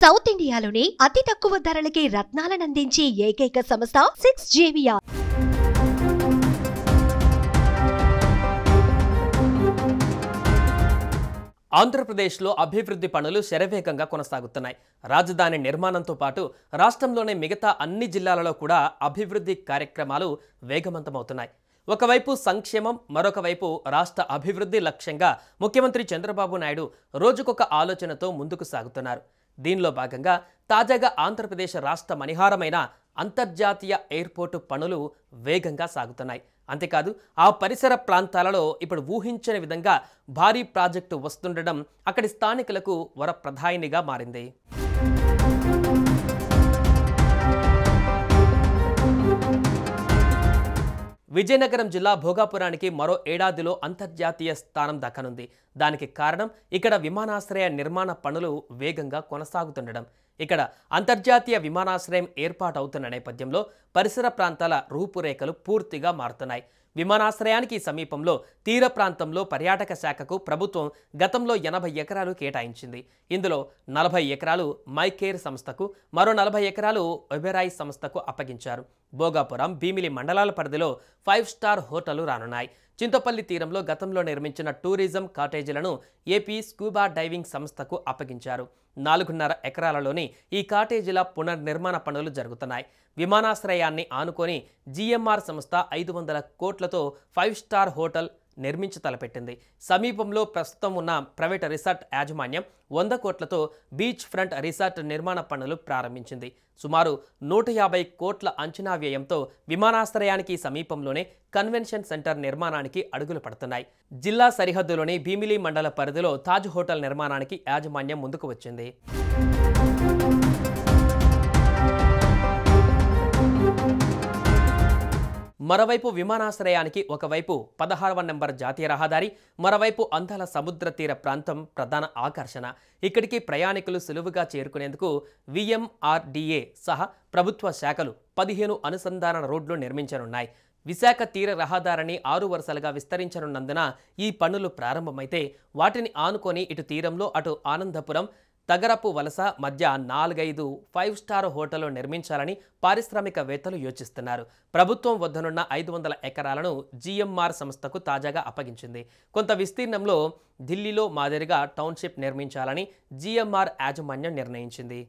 South ఇండియాలోనే అతి తక్కువ ధరలకి రత్నాలను అందించే ఏకైక సంస్థ 6JVR. ఆంధ్రప్రదేశ్లో అభివృద్ధి పనులు శరవేగంగా కొనసాగుతున్నాయి. రాజధాని నిర్మాణంతో పాటు రాష్ట్రంలోని మిగతా అన్ని జిల్లాలలో కూడా అభివృద్ధి కార్యక్రమాలు వేగవంతమవుతున్నాయి. ఒకవైపు సంక్షేమం, మరొక వైపు రాష్ట్ర అభివృద్ధి లక్ష్యంగా ముఖ్యమంత్రి చంద్రబాబు నాయుడు రోజుకొక ఆలోచనతో ముందుకు సాగుతున్నారు. దీనిలో భాగంగా తాజాగా ఆంధ్రప్రదేశ్ రాష్ట్ర మణిహారమైన అంతర్జాతీయ ఎయిర్పోర్టు పనులు వేగంగా సాగుతున్నాయి. అంతేకాదు ఆ పరిసర ప్రాంతాలలో ఇప్పుడు ఊహించని విధంగా భారీ ప్రాజెక్టు వస్తుండడం అక్కడి స్థానికులకు వరప్రధాయినిగా మారింది. విజయనగరం జిల్లా భోగాపురానికి మరో ఏడాదిలో అంతర్జాతీయ స్థానం దక్కనుంది. దానికి కారణం ఇక్కడ విమానాశ్రయ నిర్మాణ పనులు వేగంగా కొనసాగుతుండడం. ఇక్కడ అంతర్జాతీయ విమానాశ్రయం ఏర్పాటవుతున్న నేపథ్యంలో పరిసర ప్రాంతాల రూపురేఖలు పూర్తిగా మారుతున్నాయి. విమానాశ్రయానికి సమీపంలో తీర ప్రాంతంలో పర్యాటక శాఖకు ప్రభుత్వం గతంలో 80 ఎకరాలు కేటాయించింది. ఇందులో 40 ఎకరాలు మైకేర్ సంస్థకు, మరో 40 ఎకరాలు ఒబెరాయ్ సంస్థకు అప్పగించారు. భోగాపురం, భీమిలి మండలాల పరిధిలో 5 స్టార్ హోటళ్లు రానున్నాయి. చింతపల్లి తీరంలో గతంలో నిర్మించిన టూరిజం కాటేజీలను ఏపీ స్కూబా డైవింగ్ సంస్థకు అప్పగించారు. 4.5 ఎకరాలలోని ఈ కాటేజీల పునర్నిర్మాణ పనులు జరుగుతున్నాయి. విమానాశ్రయాన్ని ఆనుకొని GMR సంస్థ 500 కోట్లతో 5 స్టార్ హోటల్ నిర్మించి తలపెట్టింది. సమీపంలో ప్రస్తుతం ఉన్న ప్రైవేట్ రిసార్ట్ యాజమాన్యం 100 కోట్లతో బీచ్ ఫ్రంట్ రిసార్ట్ నిర్మాణ పనులు ప్రారంభించింది. సుమారు 150 కోట్ల అంచనా వ్యయంతో విమానాశ్రయానికి సమీపంలోనే కన్వెన్షన్ సెంటర్ నిర్మాణానికి అడుగులు పడుతున్నాయి. జిల్లా సరిహద్దులోని భీమిలి మండల పరిధిలో తాజ్ హోటల్ నిర్మాణానికి యాజమాన్యం ముందుకు వచ్చింది. మరోవైపు విమానాశ్రయానికి ఒకవైపు 16వ నెంబర్ జాతీయ రహదారి, మరోవైపు అందాల సముద్ర తీర ప్రాంతం ప్రధాన ఆకర్షణ. ఇక్కడికి ప్రయాణికులు సులువుగా చేరుకునేందుకు VMRDA సహా ప్రభుత్వ శాఖలు 15 అనుసంధాన రోడ్లు నిర్మించనున్నాయి. విశాఖ తీర రహదారిని 6 వరుసలుగా విస్తరించనున్నందున ఈ పనులు ప్రారంభమైతే వాటిని ఆనుకొని ఇటు తీరంలో అటు ఆనందపురం, తగరపు వలస మధ్య 4-5 5 స్టార్ హోటళ్లు నిర్మించాలని పారిశ్రామికవేత్తలు యోచిస్తున్నారు. ప్రభుత్వం వద్దనున్న 500 ఎకరాలను GMR సంస్థకు తాజాగా అప్పగించింది. కొంత విస్తీర్ణంలో ఢిల్లీలో మాదిరిగా టౌన్షిప్ నిర్మించాలని GMR యాజమాన్యం నిర్ణయించింది.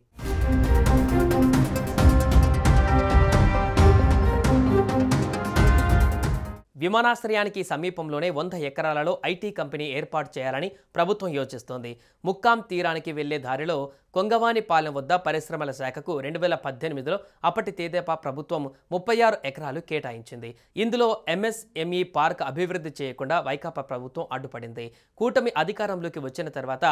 విమానాశ్రయానికి సమీపంలోనే 100 ఎకరాలలో ఐటీ కంపెనీ ఏర్పాటు చేయాలని ప్రభుత్వం యోచిస్తోంది. ముక్కాం తీరానికి వెళ్లే దారిలో కొంగవానిపాలెం వద్ద పరిశ్రమల శాఖకు 2018లో అప్పటి తెదేపా ప్రభుత్వం 36 ఎకరాలు కేటాయించింది. ఇందులో MSME పార్క్ అభివృద్ధి చేయకుండా వైకాపా ప్రభుత్వం అడ్డుపడింది. కూటమి అధికారంలోకి వచ్చిన తర్వాత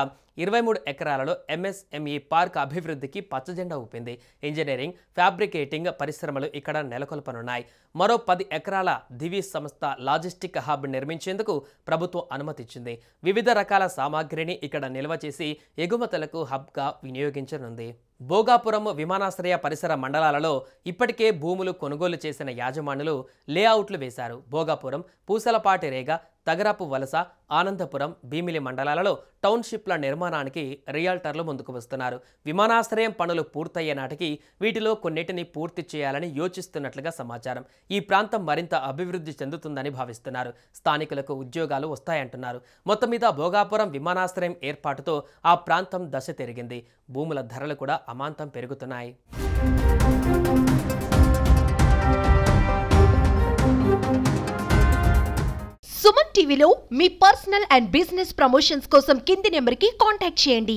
23 ఎకరాలలో MSME పార్క్ అభివృద్ధికి పచ్చజెండా ఊపింది. ఇంజనీరింగ్, ఫ్యాబ్రికేటింగ్ పరిశ్రమలు ఇక్కడ నెలకొల్పనున్నాయి. మరో 10 ఎకరాల దివి సంస్థ లాజిస్టిక్ హబ్ నిర్మించేందుకు ప్రభుత్వం అనుమతిచ్చింది. వివిధ రకాల సామాగ్రిని ఇక్కడ నిల్వ చేసి ఎగుమతులకు హబ్గా వినియోగించనుంది. భోగాపురం విమానాశ్రయ పరిసర మండలాలలో ఇప్పటికే భూములు కొనుగోలు చేసిన యాజమానులు లేఅవుట్లు వేశారు. భోగాపురం, పూసలపాటి రేగ, తగరపు వలస, ఆనందపురం, భీమిలి మండలాలలో టౌన్షిప్ల నిర్మాణానికి రియాల్టర్లు ముందుకు వస్తున్నారు. విమానాశ్రయం పనులు పూర్తయ్యే నాటికి వీటిలో కొన్నిటిని పూర్తి చేయాలని యోచిస్తున్నట్లుగా సమాచారం. ఈ ప్రాంతం మరింత అభివృద్ధి చెందుతుందని భావిస్తున్నారు. స్థానికులకు ఉద్యోగాలు వస్తాయంటున్నారు. మొత్తం మీద భోగాపురం విమానాశ్రయం ఏర్పాటుతో ఆ ప్రాంతం దశ తిరిగింది. భూముల ధరలు కూడా అమాంతం పెరుగుతున్నాయి. సుమన్ టీవీలో మీ పర్సనల్ అండ్ బిజినెస్ ప్రమోషన్స్ కోసం కింది నెంబర్కి కాంటాక్ట్ చేయండి.